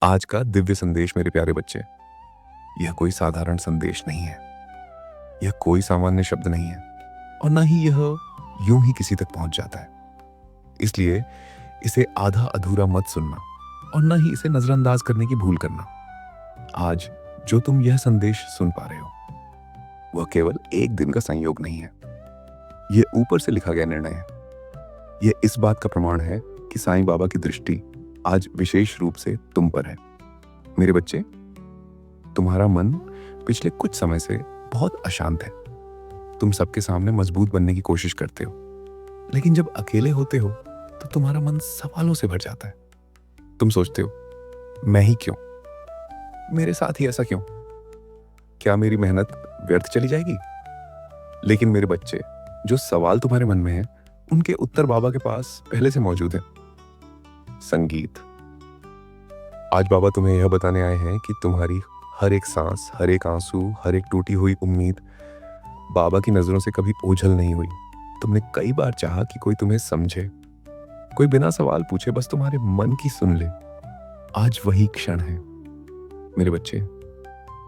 आज का दिव्य संदेश मेरे प्यारे बच्चे, यह कोई साधारण संदेश नहीं है। यह कोई सामान्य शब्द नहीं है और ना ही यह यूं ही किसी तक पहुंच जाता है। इसलिए इसे आधा अधूरा मत सुनना और ना ही इसे नजरअंदाज करने की भूल करना। आज जो तुम यह संदेश सुन पा रहे हो वह केवल एक दिन का संयोग नहीं है। यह ऊपर से लिखा गया निर्णय है। यह इस बात का प्रमाण है कि साईं बाबा की दृष्टि आज विशेष रूप से तुम पर है। मेरे बच्चे, तुम्हारा मन पिछले कुछ समय से बहुत अशांत है। तुम सबके सामने मजबूत बनने की कोशिश करते हो, लेकिन जब अकेले होते हो तो तुम्हारा मन सवालों से भर जाता है। तुम सोचते हो, मैं ही क्यों, मेरे साथ ही ऐसा क्यों, क्या मेरी मेहनत व्यर्थ चली जाएगी? लेकिन मेरे बच्चे, जो सवाल तुम्हारे मन में है उनके उत्तर बाबा के पास पहले से मौजूद है। संगीत। आज बाबा तुम्हें यह बताने आए हैं कि तुम्हारी हर एक सांस, हर एक आंसू, हर एक टूटी हुई उम्मीद बाबा की नजरों से कभी ओझल नहीं हुई। तुमने कई बार चाहा कि कोई तुम्हें समझे, कोई बिना सवाल पूछे बस तुम्हारे मन की सुन ले। आज वही क्षण है। मेरे बच्चे,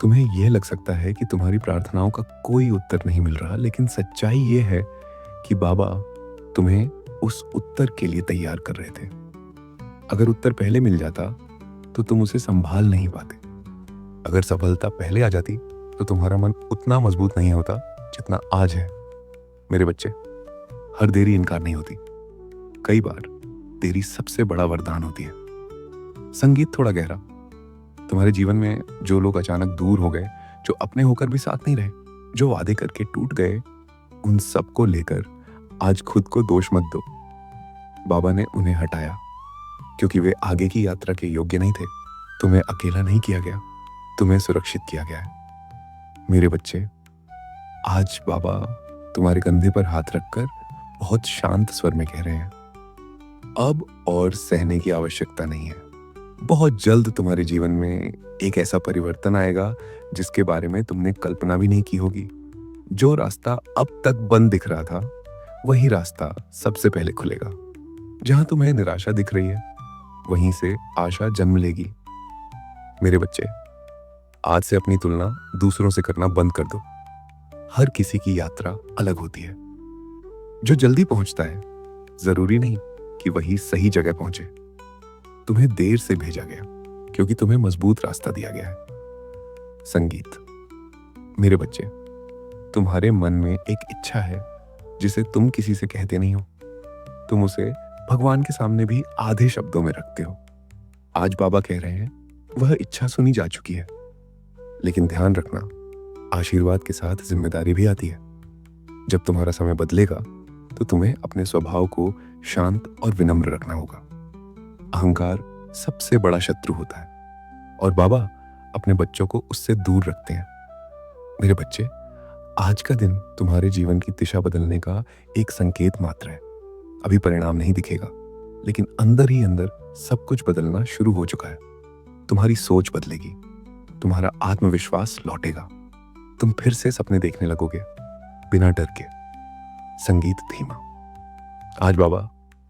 तुम्हें यह लग सकता है कि तुम्हारी प्रार्थनाओं का कोई उत्तर नहीं मिल रहा, लेकिन सच्चाई यह है कि बाबा तुम्हें उस उत्तर के लिए तैयार कर रहे थे। अगर उत्तर पहले मिल जाता तो तुम उसे संभाल नहीं पाते। अगर सफलता पहले आ जाती तो तुम्हारा मन उतना मजबूत नहीं होता जितना आज है। मेरे बच्चे, हर देरी इनकार नहीं होती, कई बार देरी सबसे बड़ा वरदान होती है। संगीत थोड़ा गहरा। तुम्हारे जीवन में जो लोग अचानक दूर हो गए, जो अपने होकर भी साथ नहीं रहे, जो वादे करके टूट गए, उन सबको लेकर आज खुद को दोष मत दो। बाबा ने उन्हें हटाया क्योंकि वे आगे की यात्रा के योग्य नहीं थे। तुम्हें अकेला नहीं किया गया, तुम्हें सुरक्षित किया गया है। मेरे बच्चे, आज बाबा तुम्हारे कंधे पर हाथ रखकर बहुत शांत स्वर में कह रहे हैं, अब और सहने की आवश्यकता नहीं है। बहुत जल्द तुम्हारे जीवन में एक ऐसा परिवर्तन आएगा जिसके बारे में तुमने कल्पना भी नहीं की होगी। जो रास्ता अब तक बंद दिख रहा था, वही रास्ता सबसे पहले खुलेगा। जहां तुम्हें निराशा दिख रही है, वहीं से आशा जन्म लेगी। मेरे बच्चे, आज से अपनी तुलना दूसरों से करना बंद कर दो। हर किसी की यात्रा अलग होती है। जो जल्दी पहुंचता है, जरूरी नहीं कि वही सही जगह पहुंचे। तुम्हें देर से भेजा गया क्योंकि तुम्हें मजबूत रास्ता दिया गया है। संगीत। मेरे बच्चे, तुम्हारे मन में एक इच्छा है जिसे तुम किसी से कहते नहीं हो। तुम उसे भगवान के सामने भी आधे शब्दों में रखते हो। आज बाबा कह रहे हैं, वह इच्छा सुनी जा चुकी है। लेकिन ध्यान रखना, आशीर्वाद के साथ जिम्मेदारी भी आती है। जब तुम्हारा समय बदलेगा तो तुम्हें अपने स्वभाव को शांत और विनम्र रखना होगा। अहंकार सबसे बड़ा शत्रु होता है और बाबा अपने बच्चों को उससे दूर रखते हैं। मेरे बच्चे, आज का दिन तुम्हारे जीवन की दिशा बदलने का एक संकेत मात्र है। अभी परिणाम नहीं दिखेगा, लेकिन अंदर ही अंदर सब कुछ बदलना शुरू हो चुका है। तुम्हारी सोच बदलेगी, तुम्हारा आत्मविश्वास लौटेगा, तुम फिर से सपने देखने लगोगे बिना डर के। संगीत धीमा। आज बाबा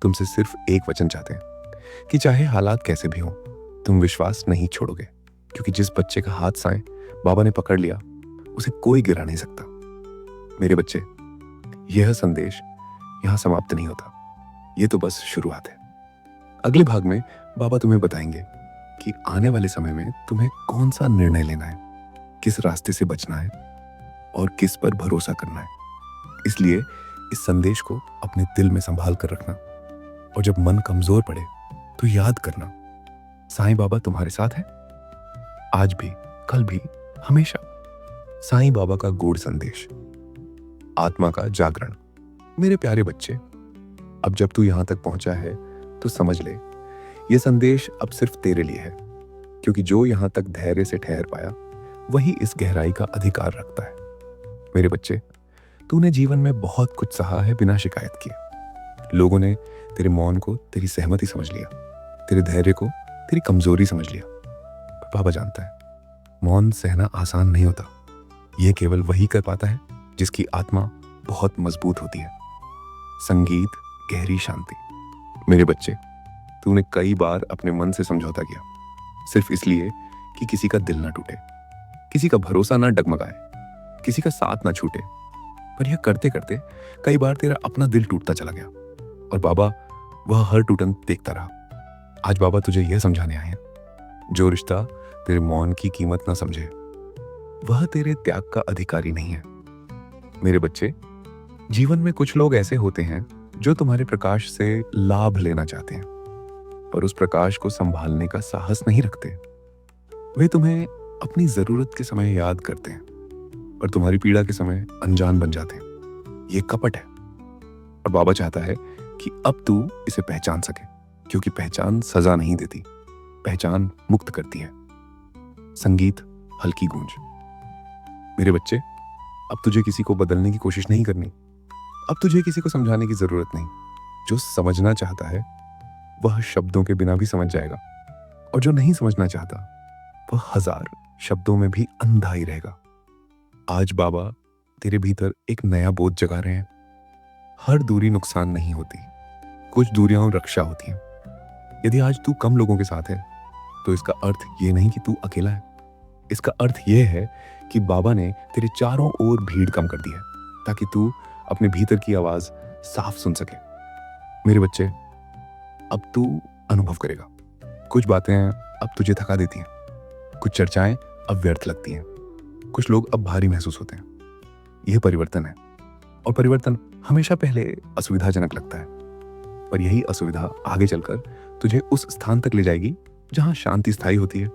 तुमसे सिर्फ एक वचन चाहते हैं कि चाहे हालात कैसे भी हों, तुम विश्वास नहीं छोड़ोगे, क्योंकि जिस बच्चे का हाथ साईं बाबा ने पकड़ लिया, उसे कोई गिरा नहीं सकता। मेरे बच्चे, यह संदेश यहां समाप्त नहीं होता, ये तो बस शुरुआत है। अगले भाग में बाबा तुम्हें बताएंगे कि आने वाले समय में तुम्हें कौन सा निर्णय लेना है, किस रास्ते से बचना है और किस पर भरोसा करना है। इसलिए इस संदेश को अपने दिल में संभाल कर रखना, और जब मन कमजोर पड़े तो याद करना, साईं बाबा तुम्हारे साथ है, आज भी, कल भी, हमेशा। साईं बाबा का गूढ़ संदेश, आत्मा का जागरण। मेरे प्यारे बच्चे, अब जब तू यहां तक पहुंचा है तो समझ ले, यह संदेश अब सिर्फ तेरे लिए है, क्योंकि जो यहां तक धैर्य से ठहर पाया वही इस गहराई का अधिकार रखता है। मेरे बच्चे, तूने जीवन में बहुत कुछ सहा है बिना शिकायत किए। लोगों ने तेरे मौन को तेरी सहमति समझ लिया, तेरे धैर्य को तेरी कमजोरी समझ लिया। पर बाबा जानता है, मौन सहना आसान नहीं होता। यह केवल वही कर पाता है जिसकी आत्मा बहुत मजबूत होती है। संगीत, गहरी शांति। मेरे बच्चे, तूने कई बार अपने मन से समझौता किया, सिर्फ इसलिए कि किसी का दिल ना टूटे, किसी का भरोसा ना डगमगाए, किसी का साथ ना छूटे। पर यह करते करते कई बार तेरा अपना दिल टूटता चला गया और बाबा वह हर टूटन देखता रहा। आज बाबा तुझे यह समझाने आए हैं, जो रिश्ता तेरे मौन की कीमत ना समझे वह तेरे त्याग का अधिकारी नहीं है। मेरे बच्चे, जीवन में कुछ लोग ऐसे होते हैं जो तुम्हारे प्रकाश से लाभ लेना चाहते हैं, पर उस प्रकाश को संभालने का साहस नहीं रखते। वे तुम्हें अपनी जरूरत के समय याद करते हैं, पर तुम्हारी पीड़ा के समय अनजान बन जाते हैं। ये कपट है और बाबा चाहता है कि अब तू इसे पहचान सके, क्योंकि पहचान सजा नहीं देती, पहचान मुक्त करती है। संगीत, हल्की गूंज। मेरे बच्चे, अब तुझे किसी को बदलने की कोशिश नहीं करनी, अब तुझे किसी को समझाने की जरूरत नहीं। जो समझना चाहता है वह शब्दों के बिना भी समझ जाएगा, और जो नहीं समझना चाहता वह 1000 शब्दों में भी अंधा ही रहेगा। आज बाबा तेरे भीतर एक नया बोध जगा रहे हैं। हर दूरी नुकसान नहीं होती, कुछ दूरियां रक्षा होती हैं। यदि आज तू कम लोगों के साथ है तो इसका अर्थ ये नहीं कि तू अकेला है। इसका अर्थ यह है कि बाबा ने तेरे चारों ओर भीड़ कम कर दी है, ताकि तू अपने भीतर की आवाज साफ सुन सके। मेरे बच्चे, अब तू अनुभव करेगा। कुछ बातें अब तुझे थका देती हैं, कुछ चर्चाएं अब व्यर्थ लगती हैं, कुछ लोग अब भारी महसूस होते हैं। यह परिवर्तन है, और परिवर्तन हमेशा पहले असुविधाजनक लगता है, पर यही असुविधा आगे चलकर तुझे उस स्थान तक ले जाएगी जहां शांति स्थायी होती है।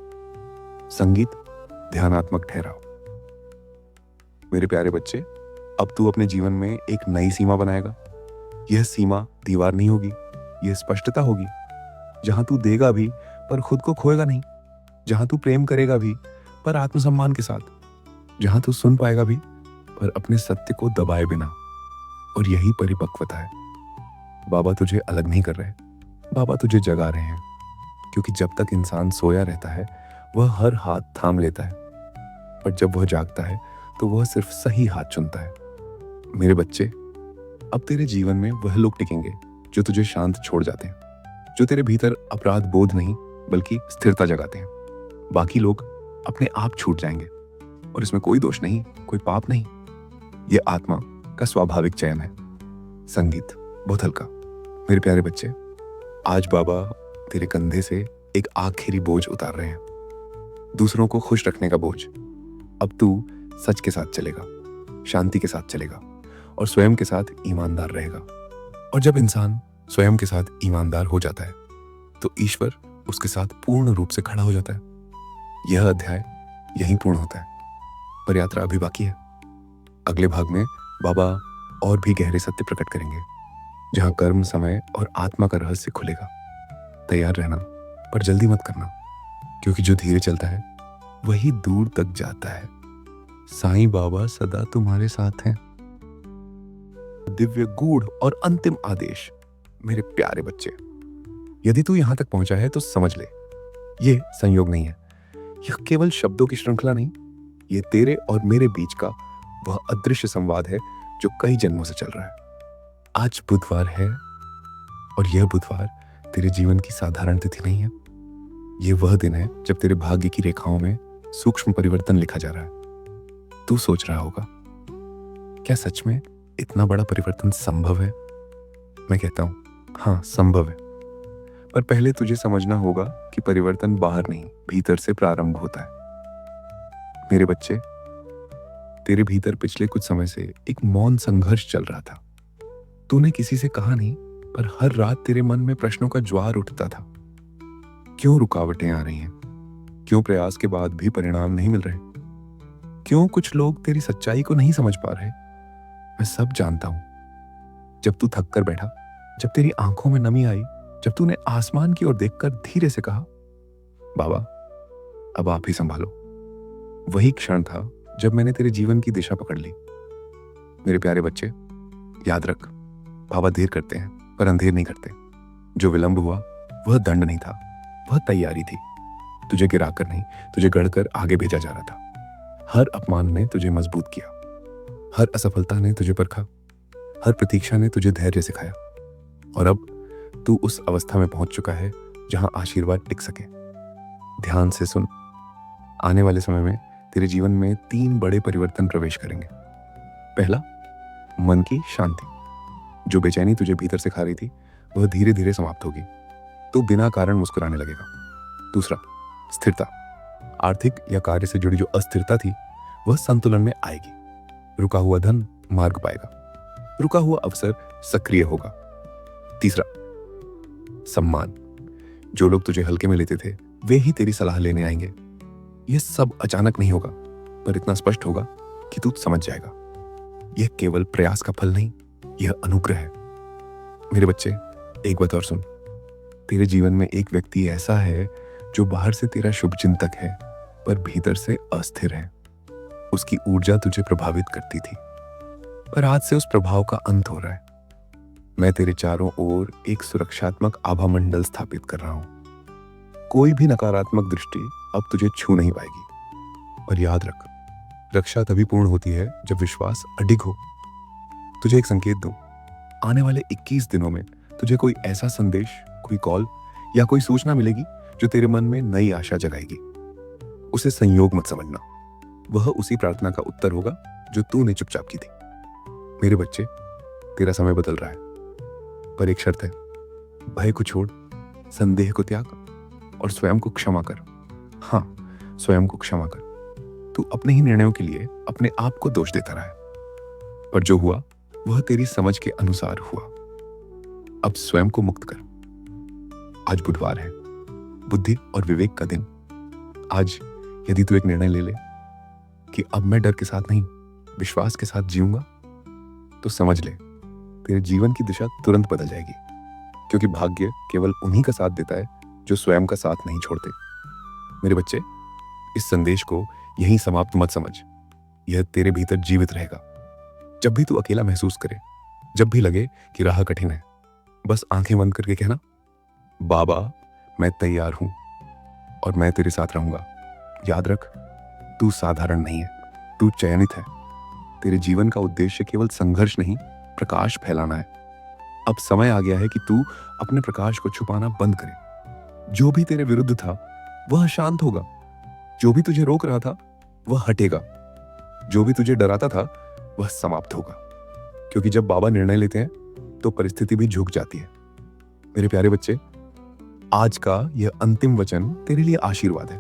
संगीत, ध्यानात्मक ठहराव। मेरे प्यारे बच्चे, अब तू अपने जीवन में एक नई सीमा बनाएगा। यह सीमा दीवार नहीं होगी, यह स्पष्टता होगी। जहां तू देगा भी पर खुद को खोएगा नहीं, जहां तू प्रेम करेगा भी पर आत्मसम्मान के साथ, जहां तू सुन पाएगा भी पर अपने सत्य को दबाए बिना। और यही परिपक्वता है। बाबा तुझे अलग नहीं कर रहे, बाबा तुझे जगा रहे हैं, क्योंकि जब तक इंसान सोया रहता है वह हर हाथ थाम लेता है, पर जब वह जागता है तो वह सिर्फ सही हाथ चुनता है। मेरे बच्चे, अब तेरे जीवन में वह लोग टिकेंगे जो तुझे शांत छोड़ जाते हैं, जो तेरे भीतर अपराध बोध नहीं बल्कि स्थिरता जगाते हैं। बाकी लोग अपने आप छूट जाएंगे, और इसमें कोई दोष नहीं, कोई पाप नहीं। यह आत्मा का स्वाभाविक चयन है। संगीत, बहुत हल्का। मेरे प्यारे बच्चे, आज बाबा तेरे कंधे से एक आखिरी बोझ उतार रहे हैं, दूसरों को खुश रखने का बोझ। अब तू सच के साथ चलेगा, शांति के साथ चलेगा, और स्वयं के साथ ईमानदार रहेगा। और जब इंसान स्वयं के साथ ईमानदार हो जाता है तो ईश्वर उसके साथ पूर्ण रूप से खड़ा हो जाता है। यह अध्याय यहीं पूर्ण होता है, पर यात्रा अभी बाकी है। अगले भाग में बाबा और भी गहरे सत्य प्रकट करेंगे, जहां कर्म, समय और आत्मा का रहस्य खुलेगा। तैयार रहना, पर जल्दी मत करना, क्योंकि जो धीरे चलता है वही दूर तक जाता है। साईं बाबा सदा तुम्हारे साथ हैं। दिव्य, गूढ़ और अंतिम आदेश। मेरे प्यारे बच्चे, यदि तू यहां तक पहुंचा है तो समझ ले, यह संयोग नहीं है, यह केवल शब्दों की श्रृंखला नहीं, यह तेरे और मेरे बीच का वह अदृश्य संवाद है जो कई जन्मों से चल रहा है। आज बुधवार है, और यह बुधवार तेरे जीवन की साधारण तिथि नहीं है। यह वह दिन है जब तेरे भाग्य की रेखाओं में सूक्ष्म परिवर्तन लिखा जा रहा है। तू सोच रहा होगा, क्या सच में इतना बड़ा परिवर्तन संभव है? मैं कहता हूं, हाँ, संभव है। पर पहले तुझे समझना होगा कि परिवर्तन बाहर नहीं, भीतर से प्रारंभ होता है। मेरे बच्चे, तेरे भीतर पिछले कुछ समय से एक मौन संघर्ष चल रहा था। तूने किसी से कहा नहीं, पर हर रात तेरे मन में प्रश्नों का ज्वार उठता था। क्यों रुकावटें आ रही हैं? क्यों प्रयास के बाद भी परिणाम नहीं मिल रहे? क्यों कुछ लोग तेरी सच्चाई को नहीं समझ पा रहे? मैं सब जानता हूं। जब तू थक कर बैठा, जब तेरी आंखों में नमी आई, जब तूने आसमान की ओर देखकर धीरे से कहा, बाबा अब आप ही संभालो, वही क्षण था जब मैंने तेरे जीवन की दिशा पकड़ ली। मेरे प्यारे बच्चे, याद रख, बाबा देर करते हैं पर अंधेर नहीं करते। जो विलंब हुआ वह दंड नहीं था, वह तैयारी थी। तुझे गिराकर नहीं, तुझे गढ़कर आगे भेजा जा रहा था। हर अपमान ने तुझे मजबूत किया, हर असफलता ने तुझे परखा, हर प्रतीक्षा ने तुझे धैर्य सिखाया, और अब तू उस अवस्था में पहुंच चुका है जहां आशीर्वाद टिक सके। ध्यान से सुन। आने वाले समय में तेरे जीवन में 3 बड़े परिवर्तन प्रवेश करेंगे। पहला, मन की शांति। जो बेचैनी तुझे भीतर से खा रही थी वह धीरे धीरे समाप्त होगी। तू बिना कारण मुस्कुराने लगेगा। दूसरा, स्थिरता। आर्थिक या कार्य से जुड़ी जो अस्थिरता थी वह संतुलन में आएगी। रुका हुआ धन मार्ग पाएगा। रुका हुआ अवसर सक्रिय होगा। तीसरा, सम्मान। जो लोग तुझे हल्के में लेते थे वे ही तेरी सलाह लेने आएंगे। यह सब अचानक नहीं होगा, पर इतना स्पष्ट होगा कि तू समझ जाएगा। यह केवल प्रयास का फल नहीं, यह अनुग्रह है। मेरे बच्चे, एक बात और सुन। तेरे जीवन में एक व्यक्ति ऐसा है जो बाहर से तेरा शुभचिंतक है, पर भीतर से अस्थिर है। उसकी ऊर्जा तुझे प्रभावित करती थी, पर आज से उस प्रभाव का अंत हो रहा है। मैं तेरे चारों ओर एक सुरक्षात्मक आभा मंडल स्थापित कर रहा हूं। कोई भी नकारात्मक दृष्टि अब तुझे छू नहीं पाएगी। और याद रख, रक्षा तभी पूर्ण होती है जब विश्वास अडिग हो। तुझे एक संकेत दूं, आने वाले 21 दिनों में तुझे कोई ऐसा संदेश, कोई कॉल या कोई सूचना मिलेगी जो तेरे मन में नई आशा जगाएगी। उसे संयोग मत समझना, वह उसी प्रार्थना का उत्तर होगा जो तूने चुपचाप की थी। मेरे बच्चे, तेरा समय बदल रहा है, पर एक शर्त है। भय को छोड़, संदेह को त्याग और स्वयं को क्षमा कर। हाँ, स्वयं को क्षमा कर। तू अपने ही निर्णयों के लिए अपने आप को दोष देता रहा है, पर जो हुआ वह तेरी समझ के अनुसार हुआ। अब स्वयं को मुक्त कर। आज बुधवार है, बुद्धि और विवेक का दिन। आज यदि तू एक निर्णय ले ले कि अब मैं डर के साथ नहीं, विश्वास के साथ जीऊंगा, तो समझ ले, तेरे जीवन की दिशा तुरंत बदल जाएगी। क्योंकि भाग्य केवल उन्हीं का साथ देता है जो स्वयं का साथ नहीं छोड़ते। मेरे बच्चे, इस संदेश को यहीं समाप्त मत समझ। यह तेरे भीतर जीवित रहेगा। जब भी तू अकेला महसूस करे, जब भी लगे कि राह कठिन है, बस आंखें बंद करके कहना, बाबा मैं तैयार हूं और मैं तेरे साथ रहूंगा। याद रख, तू साधारण नहीं है, तू चयनित है। तेरे जीवन का उद्देश्य केवल संघर्ष नहीं, प्रकाश फैलाना है। अब समय आ गया है कि तू अपने प्रकाश को छुपाना बंद करे। जो भी तेरे विरुद्ध था वह शांत होगा। जो भी तुझे रोक रहा था वह हटेगा। जो भी तुझे डराता था वह समाप्त होगा। क्योंकि जब बाबा निर्णय लेते हैं तो परिस्थिति भी झुक जाती है। मेरे प्यारे बच्चे, आज का यह अंतिम वचन तेरे लिए आशीर्वाद है।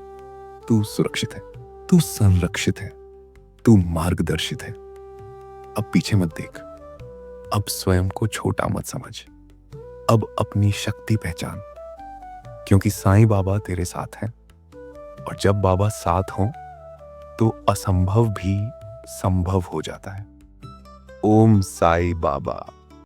तू सुरक्षित है, तू संरक्षित है, तू मार्गदर्शित है। अब पीछे मत देख, अब स्वयं को छोटा मत समझ, अब अपनी शक्ति पहचान। क्योंकि साईं बाबा तेरे साथ हैं, और जब बाबा साथ हों तो असंभव भी संभव हो जाता है। ओम साईं बाबा।